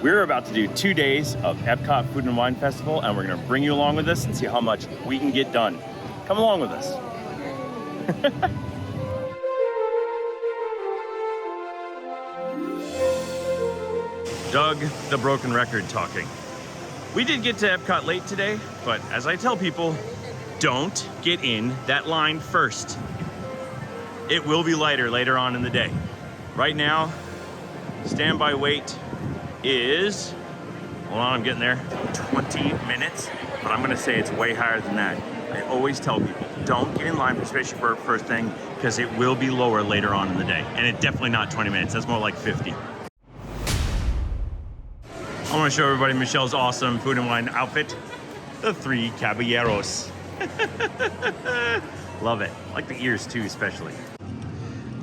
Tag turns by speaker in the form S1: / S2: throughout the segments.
S1: We're about to do 2 days of Epcot Food and Wine Festival, and we're gonna bring you along with us and see how much we can get done. Come along with us. Doug, the broken record talking. We did get to Epcot late today, but as I tell people, don't get in that line first. It will be lighter later on in the day. Right now, standby wait is, hold on, I'm getting there, 20 minutes, but I'm gonna say it's way higher than that. I always tell people, don't get in line for Spaceship first thing, because it will be lower later on in the day. And it's definitely not 20 minutes, that's more like 50. I wanna show everybody Michelle's awesome food and wine outfit, the Three Caballeros. Love it, I like the ears too, especially.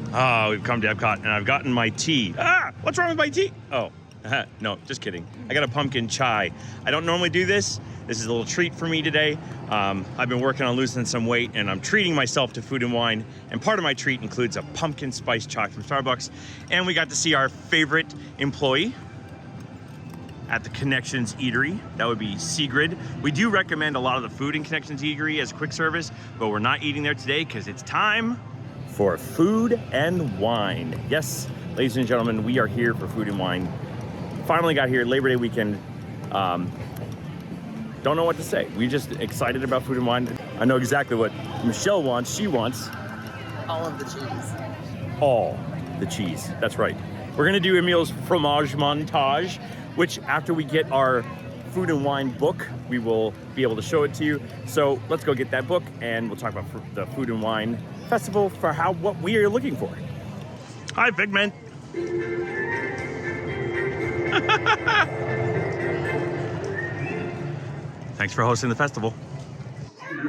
S1: We've come to Epcot and I've gotten my tea. What's wrong with my tea? Oh, no, just kidding. I got a pumpkin chai. I don't normally do this. This is a little treat for me today. I've been working on losing some weight and I'm treating myself to food and wine. And part of my treat includes a pumpkin spice chai from Starbucks. And we got to see our favorite employee at the Connections Eatery. That would be Sigrid. We do recommend a lot of the food in Connections Eatery as a quick service, but we're not eating there today because it's time for food and wine. Yes, ladies and gentlemen, we are here for food and wine. Finally got here, Labor Day weekend. Don't know what to say. We're just excited about food and wine. I know exactly what Michelle wants. She wants
S2: all of the cheese.
S1: All the cheese, that's right. We're gonna do Emile's Fromage Montage, which after we get our food and wine book, we will be able to show it to you. So let's go get that book and we'll talk about the food and wine festival for what we are looking for. Hi, Figment. Thanks for hosting the festival.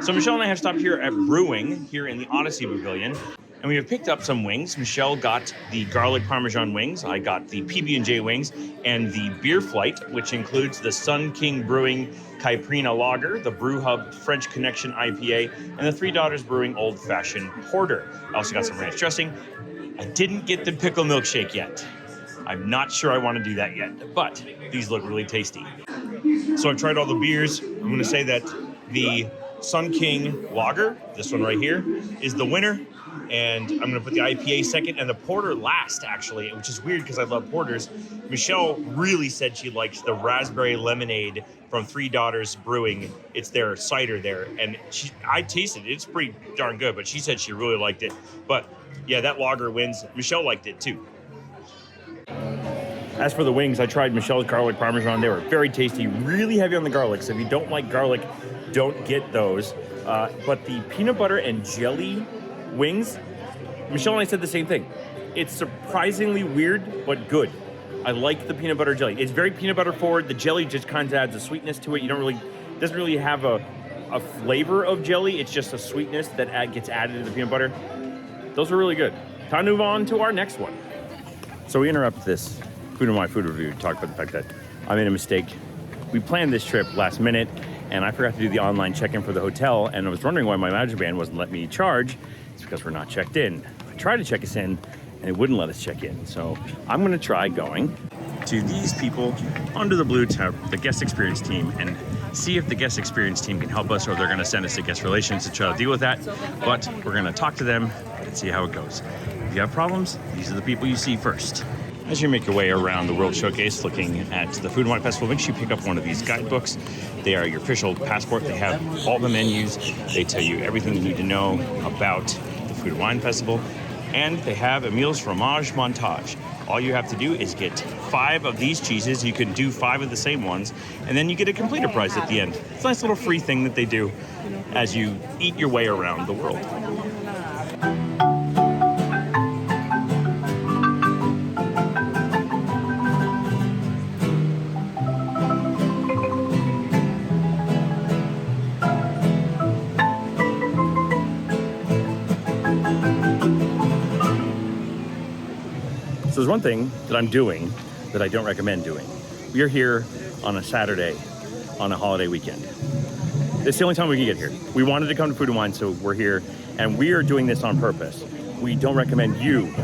S1: So Michelle and I have stopped here at Brewing, here in the Odyssey Pavilion, and we have picked up some wings. Michelle got the garlic parmesan wings. I got the PB&J wings and the beer flight, which includes the Sun King Brewing Caipirinha Lager, the Brew Hub French Connection IPA, and the Three Daughters Brewing Old Fashioned Porter. I also got some ranch dressing. I didn't get the pickle milkshake yet. I'm not sure I want to do that yet, but these look really tasty. So I've tried all the beers. I'm gonna say that the Sun King Lager, this one right here, is the winner. And I'm gonna put the IPA second and the porter last, actually, which is weird because I love porters. Michelle really said she liked the raspberry lemonade from Three Daughters Brewing. It's their cider there. And I tasted it, it's pretty darn good, but she said she really liked it. But yeah, that lager wins. Michelle liked it too. As for the wings, I tried Michelle's garlic parmesan. They were very tasty, really heavy on the garlic. So if you don't like garlic, don't get those. But the peanut butter and jelly wings, Michelle and I said the same thing. It's surprisingly weird, but good. I like the peanut butter jelly. It's very peanut butter forward. The jelly just kind of adds a sweetness to it. Doesn't really have a flavor of jelly. It's just a sweetness that gets added to the peanut butter. Those are really good. Time to move on to our next one. So we interrupt this food and wine food review to talk about the fact that I made a mistake. We planned this trip last minute and I forgot to do the online check-in for the hotel, and I was wondering why my manager band wasn't letting me charge. It's because we're not checked in. I tried to check us in and it wouldn't let us check in. So I'm gonna try going to these people under the blue tab, the guest experience team, and see if the guest experience team can help us, or they're gonna send us to guest relations to try to deal with that. But we're gonna talk to them and see how it goes. If you have problems, these are the people you see first. As you make your way around the World Showcase looking at the Food and Wine Festival, make sure you pick up one of these guidebooks. They are your official passport. They have all the menus. They tell you everything you need to know about the Food and Wine Festival. And they have Emile's Fromage Montage. All you have to do is get 5 of these cheeses. You can do 5 of the same ones, and then you get a completer prize at the end. It's a nice little free thing that they do as you eat your way around the world. So there's one thing that I'm doing that I don't recommend doing. We are here on a Saturday on a holiday weekend. It's the only time we can get here. We wanted to come to Food and Wine, so we're here, and we are doing this on purpose. We don't recommend you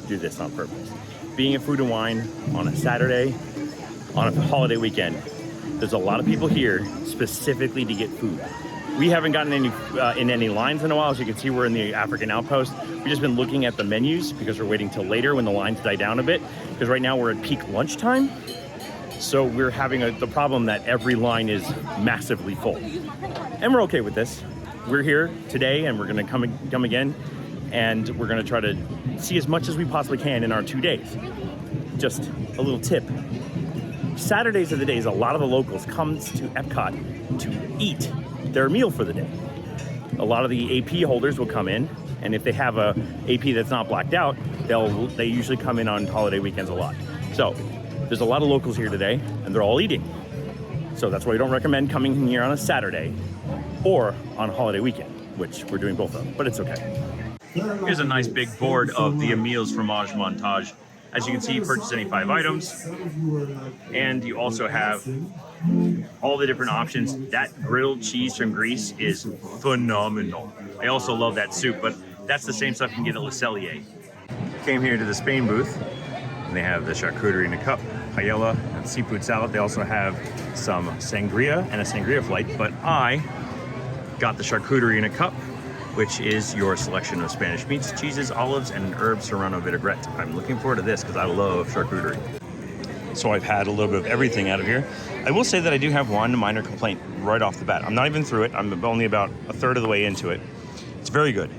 S1: do this on purpose. Being at Food and Wine on a Saturday, on a holiday weekend. There's a lot of people here specifically to get food. We haven't gotten any in any lines in a while. As you can see, we're in the African outpost. We've just been looking at the menus because we're waiting till later when the lines die down a bit. Because right now we're at peak lunchtime. So we're having the problem that every line is massively full. And we're okay with this. We're here today and we're gonna come again. And we're gonna try to see as much as we possibly can in our 2 days. Just a little tip. Saturdays are the days a lot of the locals come to Epcot to eat their meal for the day. A lot of the AP holders will come in, and if they have a AP that's not blacked out, they usually come in on holiday weekends a lot. So there's a lot of locals here today, and they're all eating. So that's why we don't recommend coming in here on a Saturday or on a holiday weekend, which we're doing both of, but it's okay. Here's a nice big board of the Emile's Fromage Montage. As you can see, you purchase any 5 items, and you also have all the different options. That grilled cheese from Greece is phenomenal. I also love that soup, but that's the same stuff you can get at Le Cellier. Came here to the Spain booth, and they have the charcuterie in a cup, paella, and seafood salad. They also have some sangria and a sangria flight, but I got the charcuterie in a cup, which is your selection of Spanish meats, cheeses, olives, and an herb serrano vinaigrette. I'm looking forward to this because I love charcuterie. So I've had a little bit of everything out of here. I will say that I do have one minor complaint right off the bat. I'm not even through it. I'm only about a third of the way into it. It's very good.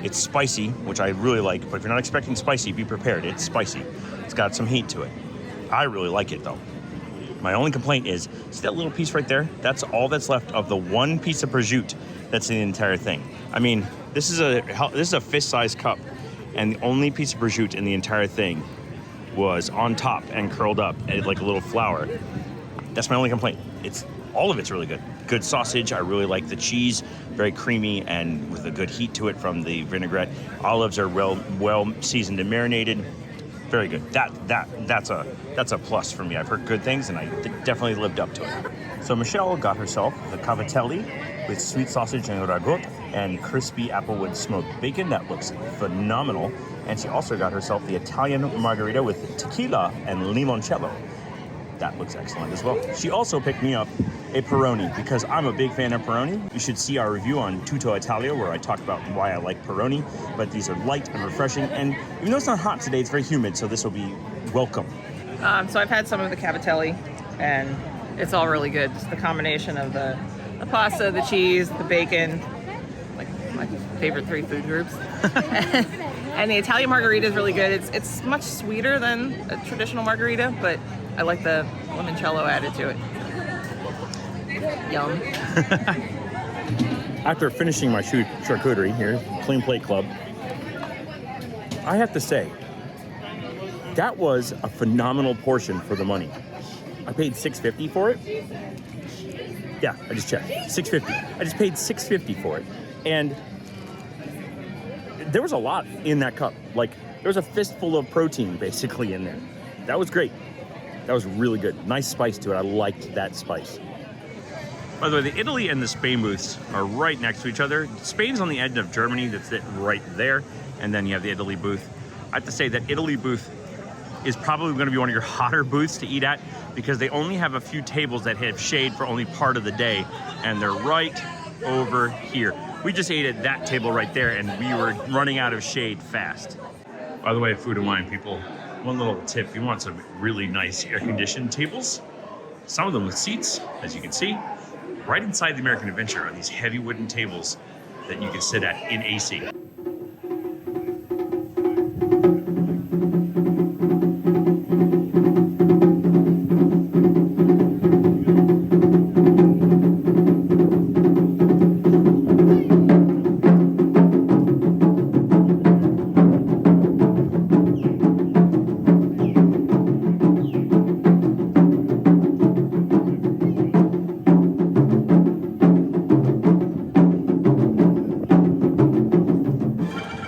S1: It's spicy, which I really like, but if you're not expecting spicy, be prepared. It's spicy. It's got some heat to it. I really like it though. My only complaint is, see that little piece right there? That's all that's left of the one piece of prosciutto that's in the entire thing. I mean, this is a fist-sized cup, and the only piece of prosciutto in the entire thing was on top and curled up like a little flower. That's my only complaint. All of it's really good. Good sausage. I really like the cheese, very creamy and with a good heat to it from the vinaigrette. Olives are well seasoned and marinated. Very good. That's a plus for me. I've heard good things, and I definitely lived up to it. So Michelle got herself the cavatelli with sweet sausage and ragout and crispy applewood smoked bacon. That looks phenomenal. And she also got herself the Italian margarita with tequila and limoncello. That looks excellent as well. She also picked me up a Peroni because I'm a big fan of Peroni. You should see our review on Tutto Italia where I talk about why I like Peroni, but these are light and refreshing. And even though it's not hot today, it's very humid, so this will be welcome.
S2: So I've had some of the cavatelli, and it's all really good. Just the combination of the pasta, the cheese, the bacon, like my favorite 3 food groups. And the Italian margarita is really good. It's much sweeter than a traditional margarita, but I like the limoncello added to it. Yum.
S1: After finishing my charcuterie here, Clean Plate Club, I have to say, that was a phenomenal portion for the money. I paid $6.50 for it. Yeah, I just checked. $6.50. I just paid $6.50 for it. And there was a lot in that cup. Like, there was a fistful of protein basically in there. That was great. That was really good. Nice spice to it. I liked that spice. By the way, the Italy and the Spain booths are right next to each other. Spain's on the edge of Germany. That's it right there. And then you have the Italy booth. I have to say that Italy booth is probably going to be one of your hotter booths to eat at because they only have a few tables that have shade for only part of the day. And they're right over here. We just ate at that table right there and we were running out of shade fast. By the way, food and wine people, one little tip, if you want some really nice air-conditioned tables, some of them with seats, as you can see, right inside the American Adventure are these heavy wooden tables that you can sit at in AC.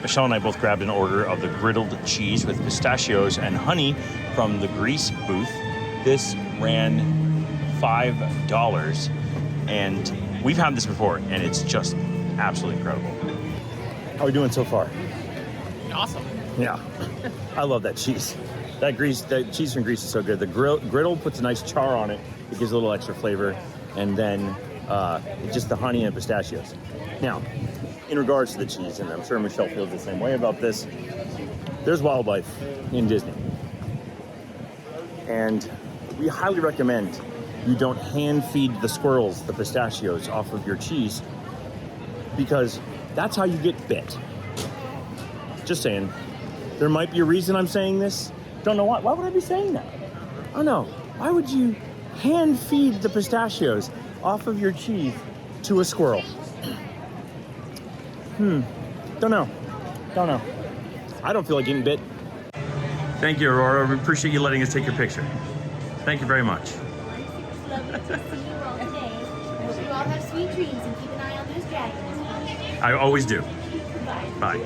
S1: Michelle and I both grabbed an order of the griddled cheese with pistachios and honey from the Greece booth. This ran $5, and we've had this before, and it's just absolutely incredible. How are we doing so far?
S2: Awesome.
S1: Yeah, I love that cheese. That cheese from Greece is so good. The griddle puts a nice char on it. It gives a little extra flavor. And then just the honey and pistachios. Now, in regards to the cheese, and I'm sure Michelle feels the same way about this, there's wildlife in Disney. And we highly recommend you don't hand feed the squirrels the pistachios off of your cheese, because that's how you get bit. Just saying. There might be a reason I'm saying this. Don't know why. Why would I be saying that? I don't know. Why would you hand feed the pistachios off of your cheese to a squirrel? Don't know. I don't feel like getting bit. Thank you, Aurora. We appreciate you letting us take your picture. Thank you very much.
S3: It's lovely to see you all today. I hope you all have sweet dreams and keep an eye on those dragons.
S1: I always do.
S3: Bye.
S1: Bye.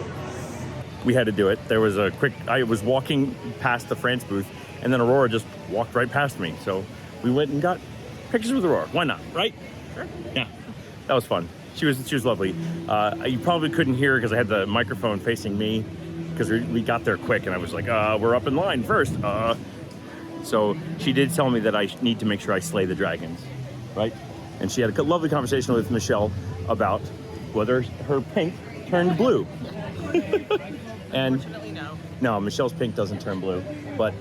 S1: We had to do it. There was a quick, I was walking past the France booth, and then Aurora just walked right past me. So we went and got pictures with Aurora. Why not, right?
S2: Sure.
S1: Yeah, that was fun. She was lovely. You probably couldn't hear her because I had the microphone facing me, because we got there quick, and I was like, we're up in line first. So she did tell me that I need to make sure I slay the dragons, right? And she had a lovely conversation with Michelle about whether her pink turned blue. And
S2: Unfortunately, no.
S1: no, Michelle's pink doesn't turn blue. But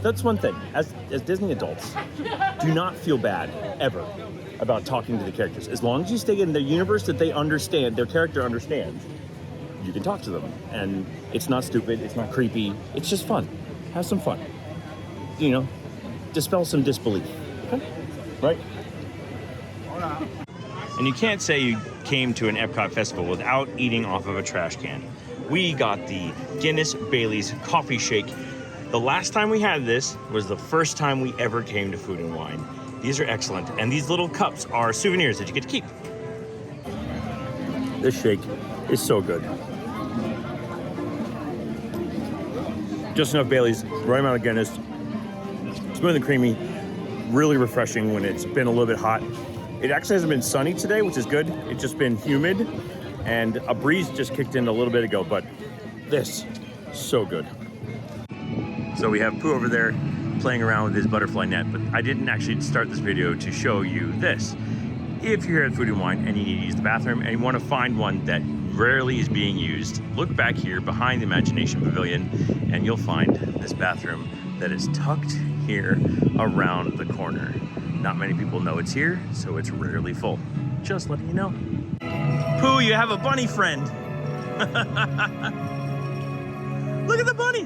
S1: that's one thing. As Disney adults, do not feel bad ever about talking to the characters. As long as you stay in the universe that they understand, their character understands, you can talk to them. And it's not stupid, it's not creepy, it's just fun. Have some fun. You know, dispel some disbelief. Okay? Right? And you can't say you came to an Epcot festival without eating off of a trash can. We got the Guinness Bailey's Coffee Shake. The last time we had this was the first time we ever came to Food and Wine. These are excellent, and these little cups are souvenirs that you get to keep. This shake is so good. Just enough Bailey's, right amount of Guinness. Smooth and creamy, really refreshing when it's been a little bit hot. It actually hasn't been sunny today, which is good. It's just been humid, and a breeze just kicked in a little bit ago, but this, so good. So we have Pooh over there playing around with his butterfly net, but I didn't actually start this video to show you this. If you're here at Food and Wine and you need to use the bathroom and you want to find one that rarely is being used, look back here behind the Imagination Pavilion and you'll find this bathroom that is tucked here around the corner. Not many people know it's here, so it's rarely full. Just letting you know. Pooh, you have a bunny friend. Look at the bunny.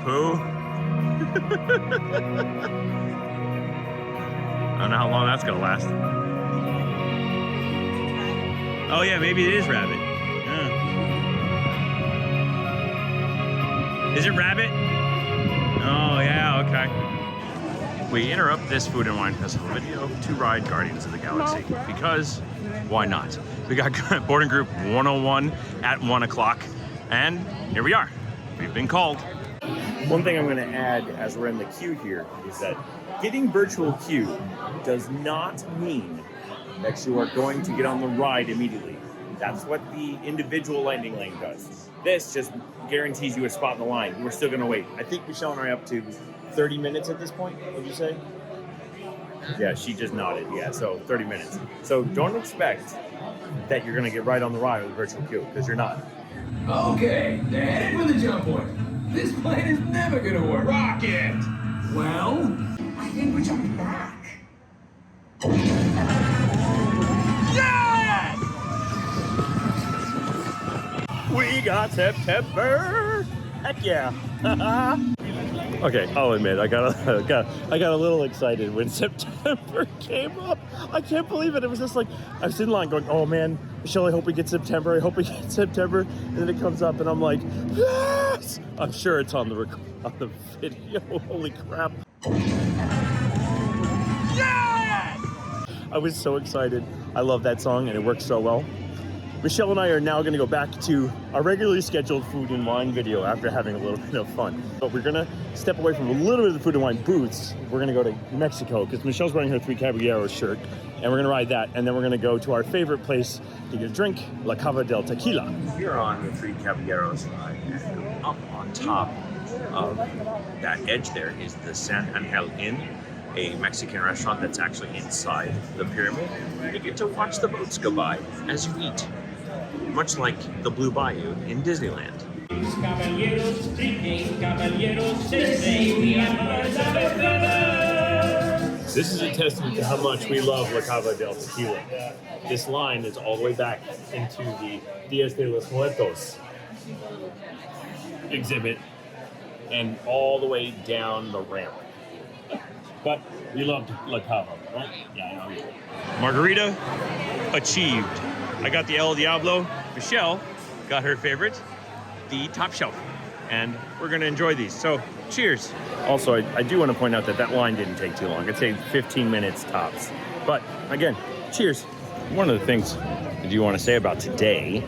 S1: Pooh. I don't know how long that's gonna last. Oh yeah, maybe it is rabbit. Is it rabbit? Oh yeah, okay. We interrupt this Food and Wine Festival video to ride Guardians of the Galaxy, because why not? We got boarding group 101 at 1 o'clock, and here we are. We've been called. One thing I'm going to add as we're in the queue here is that getting virtual queue does not mean that you are going to get on the ride immediately. That's what the individual landing lane does. This just guarantees you a spot in the line. We're still going to wait. I think Michelle and I are up to 30 minutes at this point, would you say? Yeah, she just nodded. Yeah, so 30 minutes. So don't expect that you're going to get right on the ride with the virtual queue, because you're not.
S4: Okay, they're headed for the jump point. This plane is never gonna work. Rocket! Well, I think we're jumping back.
S1: Yes! We got September! Heck yeah! Okay, I'll admit, I got a little excited when September came up. I can't believe it. It was just like, I was in line going, oh man, Michelle, I hope we get September. I hope we get September. And then it comes up and I'm like, yes! I'm sure it's on the video. Holy crap. Yes! I was so excited. I love that song and it works so well. Michelle and I are now gonna go back to our regularly scheduled food and wine video after having a little bit of fun. But we're gonna step away from a little bit of the food and wine booths. We're gonna go to Mexico because Michelle's wearing her TheThreeCaballeros shirt, and we're gonna ride that, and then we're gonna go to our favorite place to get a drink, La Cava Del Tequila.
S5: Here on the TheThreeCaballeros ride, and up on top of that edge there is the San Angel Inn, a Mexican restaurant that's actually inside the pyramid. You get to watch the boats go by as you eat, much like the Blue Bayou in Disneyland.
S1: This is a testament to how much we love La Cava Del Tequila. This line is all the way back into the Dias de los Muertos exhibit and all the way down the ramp. But we loved La Cava, right? Yeah, I know. Margarita achieved. I got the El Diablo. Michelle got her favorite, the top shelf. And we're gonna enjoy these, so cheers. Also, I do want to point out that that line didn't take too long. I'd say 15 minutes tops. But again, cheers. One of the things I do want to say about today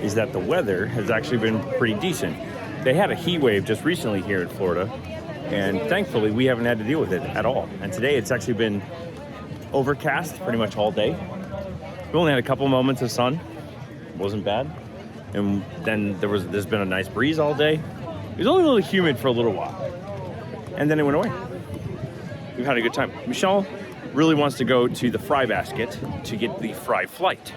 S1: is that the weather has actually been pretty decent. They had a heat wave just recently here in Florida, and thankfully we haven't had to deal with it at all. And today it's actually been overcast pretty much all day. We only had a couple moments of sun. It wasn't bad. And then there's been a nice breeze all day. It was only a little humid for a little while. And then it went away. We've had a good time. Michelle really wants to go to the fry basket to get the fry flight.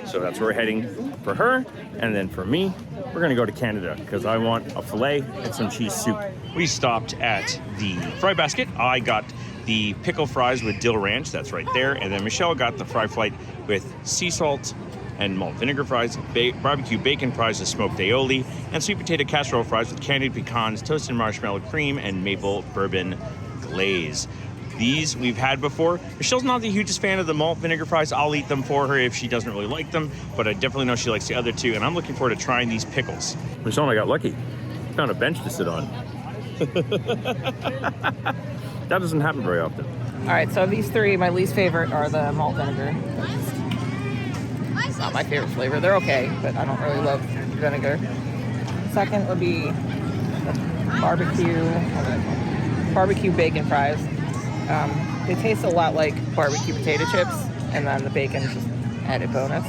S1: So that's where we're heading for her. And then for me, we're gonna go to Canada because I want a filet and some cheese soup. We stopped at the fry basket. I got the pickle fries with dill ranch, that's right there. And then Michelle got the fry flight with sea salt and malt vinegar fries, barbecue bacon fries with smoked aioli, and sweet potato casserole fries with candied pecans, toasted marshmallow cream, and maple bourbon glaze. These we've had before. Michelle's not the hugest fan of the malt vinegar fries. I'll eat them for her if she doesn't really like them, but I definitely know she likes the other two, and I'm looking forward to trying these pickles. Michelle and I got lucky. Found a bench to sit on. That doesn't happen very often.
S2: All right, so these three, my least favorite are the malt vinegar. It's not my favorite flavor. They're okay, but I don't really love vinegar. Second would be barbecue bacon fries. They taste a lot like barbecue potato chips, and then the bacon is just added bonus.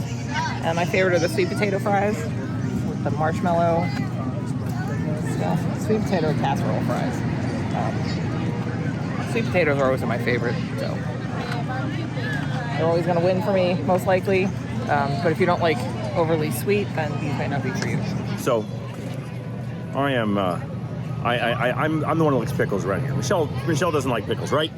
S2: And my favorite are the sweet potato fries with the marshmallow stuff. Sweet potato casserole fries. Sweet potatoes are always my favorite, so they're always going to win for me, most likely. But if you don't like overly sweet, then these may not be for you.
S1: So, I am, I'm the one who likes pickles right here. Michelle doesn't like pickles, right?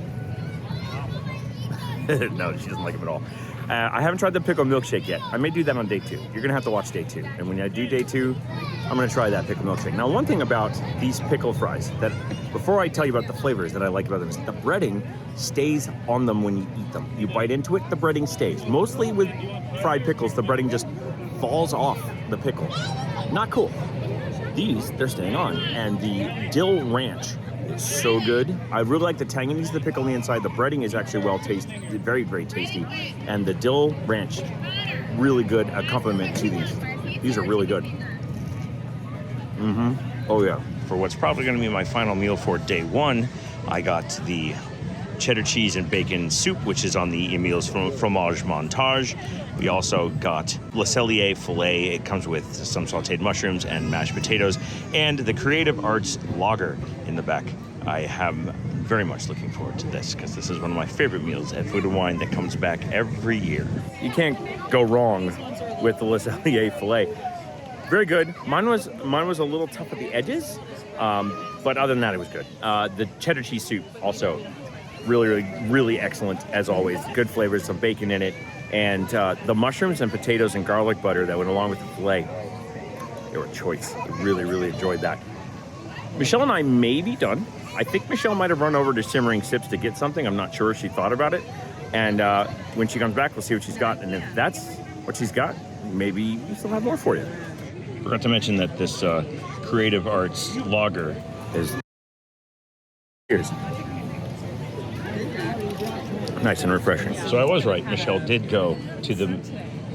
S1: No, she doesn't like them at all. I haven't tried the pickle milkshake yet. I may do that on day 2. You're gonna have to watch day 2. And when I do day 2, I'm gonna try that pickle milkshake. Now, one thing about these pickle fries that, before I tell you about the flavors that I like about them, is the breading stays on them when you eat them. You bite into it, the breading stays. Mostly with fried pickles, the breading just falls off the pickle. Not cool. These, they're staying on. And the dill ranch is so good. I really like the tanginess of the pickle on the inside. The breading is actually well tasty, very, very tasty. And the dill ranch, really good accompaniment to these. These are really good. Oh yeah. For what's probably gonna be my final meal for day 1, I got the cheddar cheese and bacon soup, which is on the Emile's Fromage Montage. We also got Le Cellier filet. It comes with some sauteed mushrooms and mashed potatoes, and the Creative Arts Lager in the back. I am very much looking forward to this because this is one of my favorite meals at Food and Wine that comes back every year. You can't go wrong with the Le Cellier filet. Very good. Mine was a little tough at the edges, but other than that, it was good. The cheddar cheese soup also really excellent as always. Good flavors, some bacon in it, and the mushrooms and potatoes and garlic butter that went along with the filet, they were choice. I really enjoyed that. Michelle and I may be done. I think Michelle might have run over to Shimmering Sips to get something. I'm not sure. She thought about it, and when she comes back, we'll see what she's got, and if that's what she's got, maybe we still have more for you. Forgot to mention that this Creative Arts Lager is cheers. Nice and refreshing. So I was right. Michelle did go to the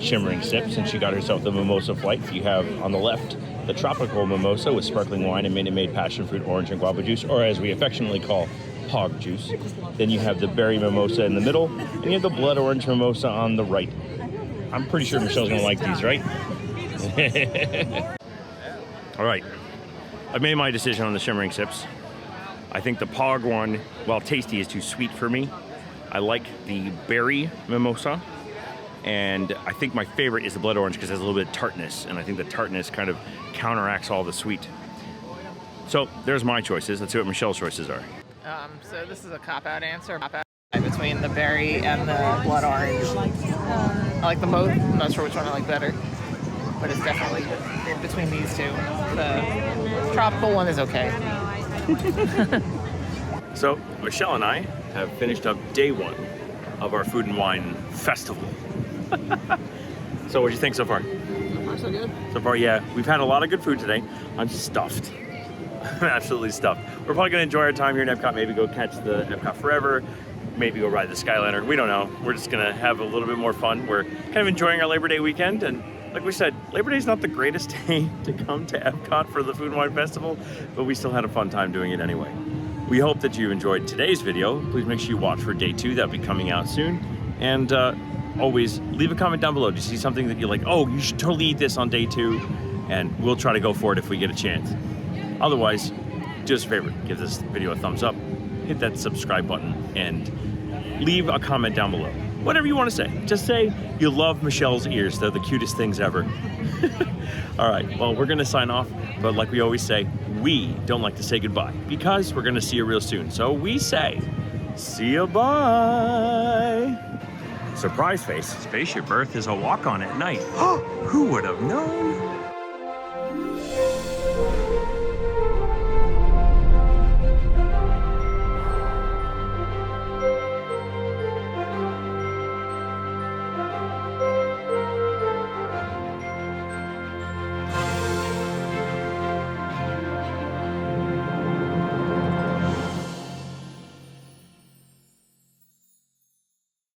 S1: Shimmering sips, and she got herself the mimosa flight. You have on the left the tropical mimosa with sparkling wine and Minute Maid passion fruit, orange, and guava juice, or as we affectionately call, hog juice. Then you have the berry mimosa in the middle, and you have the blood orange mimosa on the right. I'm pretty sure Michelle's gonna like these, right? All right, I've made my decision on the Shimmering sips. I think the Pog one, while tasty, is too sweet for me. I like the berry mimosa, and I think my favorite is the blood orange because it has a little bit of tartness, and I think the tartness kind of counteracts all the sweet. So there's my choices. Let's see what Michelle's choices are.
S2: So this is a cop-out answer. Cop-out between the berry and the blood orange. I like them both. I'm not sure which one I like better, but it's definitely in between these two. The tropical one is okay.
S1: So Michelle and I have finished up day one of our food and wine festival. So what do you think so far?
S2: So good.
S1: So far, yeah, we've had a lot of good food today. I'm stuffed. I'm absolutely stuffed. We're probably gonna enjoy our time here in Epcot, maybe go catch the Epcot Forever, maybe go ride the Skyliner. We don't know. We're just gonna have a little bit more fun. We're kind of enjoying our Labor Day weekend, and like we said, Labor Day is not the greatest day to come to Epcot for the Food and Wine Festival, but we still had a fun time doing it anyway. We hope that you enjoyed today's video. Please make sure you watch for day 2. That'll be coming out soon. And always leave a comment down below. Do you see something that you're like, oh, you should totally eat this on day 2? And we'll try to go for it if we get a chance. Otherwise, do us a favor, give this video a thumbs up, hit that subscribe button, and leave a comment down below. Whatever you want to say. Just say you love Michelle's ears. They're the cutest things ever. All right, well, we're gonna sign off, but like we always say, we don't like to say goodbye because we're gonna see you real soon. So we say, see you, bye. Surprise face. Spaceship Earth is a walk-on at night. Who would have known?